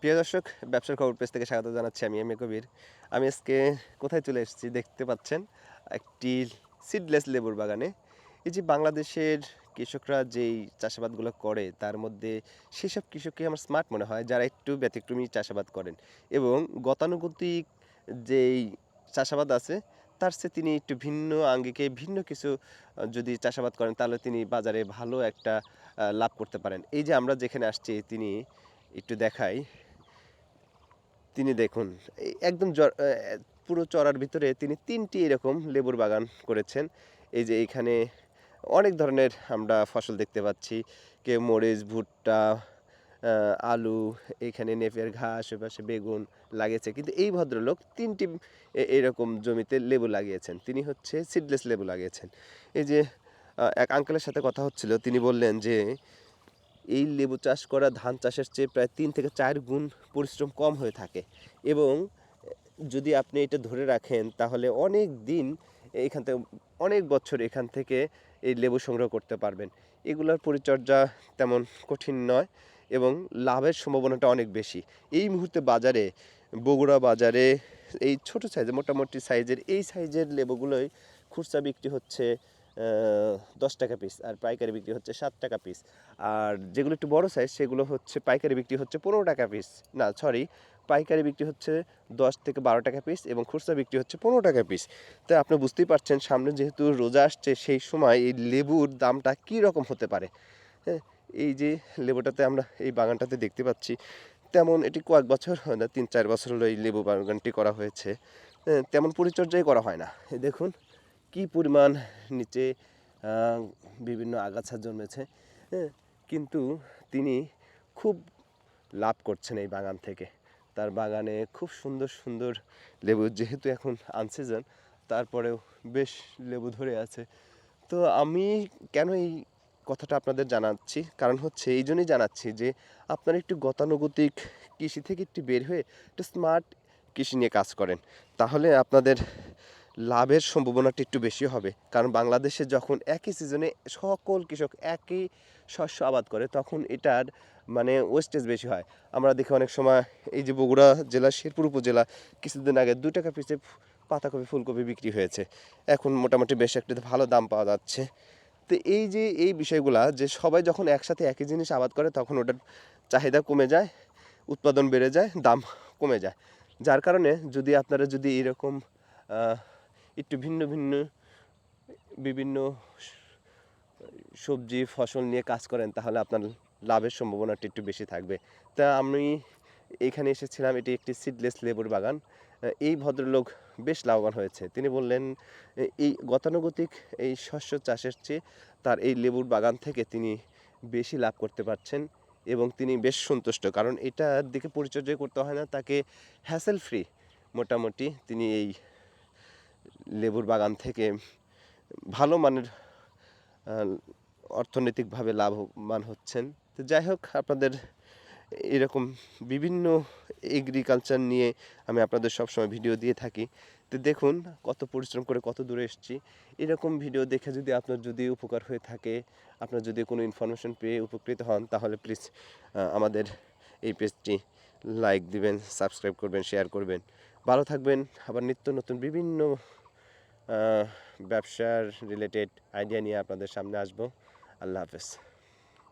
প্রিয় দর্শক, ব্যবসার খবর পেজ থেকে স্বাগত জানাচ্ছি। আমি কবির। আমি আজকে কোথায় চলে এসেছি দেখতে পাচ্ছেন, একটি সিডলেস লেবুর বাগানে। এই যে বাংলাদেশের কৃষকরা যেই চাষাবাদগুলো করে তার মধ্যে সেসব কৃষককে আমার স্মার্ট মনে হয় যারা একটু ব্যতিক্রমী চাষাবাদ করেন এবং গতানুগতিক যেই চাষাবাদ আছে তার চেয়ে তিনি একটু ভিন্ন আঙ্গিকে ভিন্ন কিছু যদি চাষাবাদ করেন তাহলে তিনি বাজারে ভালো একটা লাভ করতে পারেন। এই যে আমরা যেখানে আসছি তিনি একটু দেখাই, তিনি দেখুন একদম পুরো চড়ার ভিতরে তিনি ৩টি এরকম লেবুর বাগান করেছেন। এই যে এইখানে অনেক ধরনের আমরা ফসল দেখতে পাচ্ছি। কেউ মরিচ, ভুট্টা, আলু, এইখানে নেপিয়ার ঘাস, ওপাশে বেগুন লাগিয়েছে। কিন্তু এই ভদ্রলোক ৩টি এরকম জমিতে লেবু লাগিয়েছেন। তিনি হচ্ছে সিডলেস লেবু লাগিয়েছেন। এই যে এক আঙ্কেলের সাথে কথা হচ্ছিল, তিনি বললেন যে এই লেবু চাষ করা ধান চাষের চেয়ে প্রায় ৩ থেকে ৪ গুণ পরিশ্রম কম হয়ে থাকে এবং যদি আপনি এটা ধরে রাখেন তাহলে অনেক দিন এখান থেকে, অনেক বছর এখান থেকে এই লেবু সংগ্রহ করতে পারবেন। এগুলোর পরিচর্যা তেমন কঠিন নয় এবং লাভের সম্ভাবনাটা অনেক বেশি। এই মুহূর্তে বাজারে, বগুড়া বাজারে এই ছোট সাইজের, মোটামুটি সাইজের এই সাইজের লেবুগুলোই খুচরা বিক্রি হচ্ছে 10 টাকা পিস, আর পাইকারি বিক্রি হচ্ছে 7 টাকা পিস। আর যেগুলো একটু বড় সাইজ সেগুলো হচ্ছে পাইকারি বিক্রি হচ্ছে 15 টাকা পিস, না সরি, পাইকারি বিক্রি হচ্ছে 10 থেকে 12 টাকা পিস এবং খুচরা বিক্রি হচ্ছে 15 টাকা পিস। তো আপনি বুঝতেই পারছেন সামনে যেহেতু রোজা আসছে, সেই সময় এই লেবুর দামটা কী রকম হতে পারে। হ্যাঁ, এই যে লেবুটাতে আমরা এই বাগানটাতে দেখতে পাচ্ছি, তেমন এটি কয়েক বছর হয় না, 3-4 বছর হলো এই লেবু বাগানটি করা হয়েছে। তেমন পরিচর্যাই করা হয় না। এই দেখুন কি পরিমাণ নিচে বিভিন্ন আগাছা জন্মেছে। হ্যাঁ, কিন্তু তিনি খুব লাভ করছেন এই বাগান থেকে। তার বাগানে খুব সুন্দর সুন্দর লেবু, যেহেতু এখন আনসিজন তারপরেও বেশ লেবু ধরে আছে। তো আমি কেন এই কথাটা আপনাদের জানাচ্ছি, কারণ হচ্ছে এই জন্যই জানাচ্ছি যে আপনারা একটু গতানুগতিক কৃষি থেকে একটু বের হয়ে একটু স্মার্ট কৃষি নিয়ে কাজ করেন, তাহলে আপনাদের লাভের সম্ভাবনাটা একটু বেশি হবে। কারণ বাংলাদেশে যখন একই সিজনে সকল কৃষক একই শস্য আবাদ করে তখন এটার মানে ওয়েস্টেজ বেশি হয়। আমরা দেখি অনেক সময় এই যে বগুড়া জেলা শেরপুর উপজেলা কিছুদিন আগে 2 টাকা পিসে পাতাকপি, ফুলকপি বিক্রি হয়েছে। এখন মোটামুটি বেশ একটা ভালো দাম পাওয়া যাচ্ছে। তো এই যে এই বিষয়গুলা, যে সবাই যখন একসাথে একই জিনিস আবাদ করে তখন ওটার চাহিদা কমে যায়, উৎপাদন বেড়ে যায়, দাম কমে যায়। যার কারণে যদি আপনারা যদি এরকম একটু ভিন্ন ভিন্ন বিভিন্ন সবজি ফসল নিয়ে কাজ করেন তাহলে আপনার লাভের সম্ভাবনাটা একটু বেশি থাকবে। তা আমি এইখানে এসেছিলাম, এটি একটি সিডলেস লেবুর বাগান। এই ভদ্রলোক বেশ লাভবান হয়েছে। তিনি বললেন এই গতানুগতিক এই শস্য চাষের চেয়ে তার এই লেবুর বাগান থেকে তিনি বেশি লাভ করতে পারছেন এবং তিনি বেশ সন্তুষ্ট, কারণ এটার দিকে পরিচর্যা করতে হয় না তাকে, হ্যাসেল ফ্রি মোটামুটি তিনি এই লেবুর বাগান থেকে ভালো মানের অর্থনৈতিকভাবে লাভবান হচ্ছেন। তো যাই হোক, আপনাদের এরকম বিভিন্ন এগ্রিকালচার নিয়ে আমি আপনাদের সবসময় ভিডিও দিয়ে থাকি। তো দেখুন কত পরিশ্রম করে কত দূরে এসেছি। এরকম ভিডিও দেখে যদি আপনার যদি উপকার হয়ে থাকে, আপনার যদি কোনো ইনফরমেশন পেয়ে উপকৃত হন, তাহলে প্লিজ আমাদের এই পেজটি লাইক দিবেন, সাবস্ক্রাইব করবেন, শেয়ার করবেন। ভালো থাকবেন। আবার নিত্য নতুন বিভিন্ন ব্যবসার রিলেটেড আইডিয়া নিয়ে আপনাদের সামনে আসবো। আল্লাহ হাফেজ।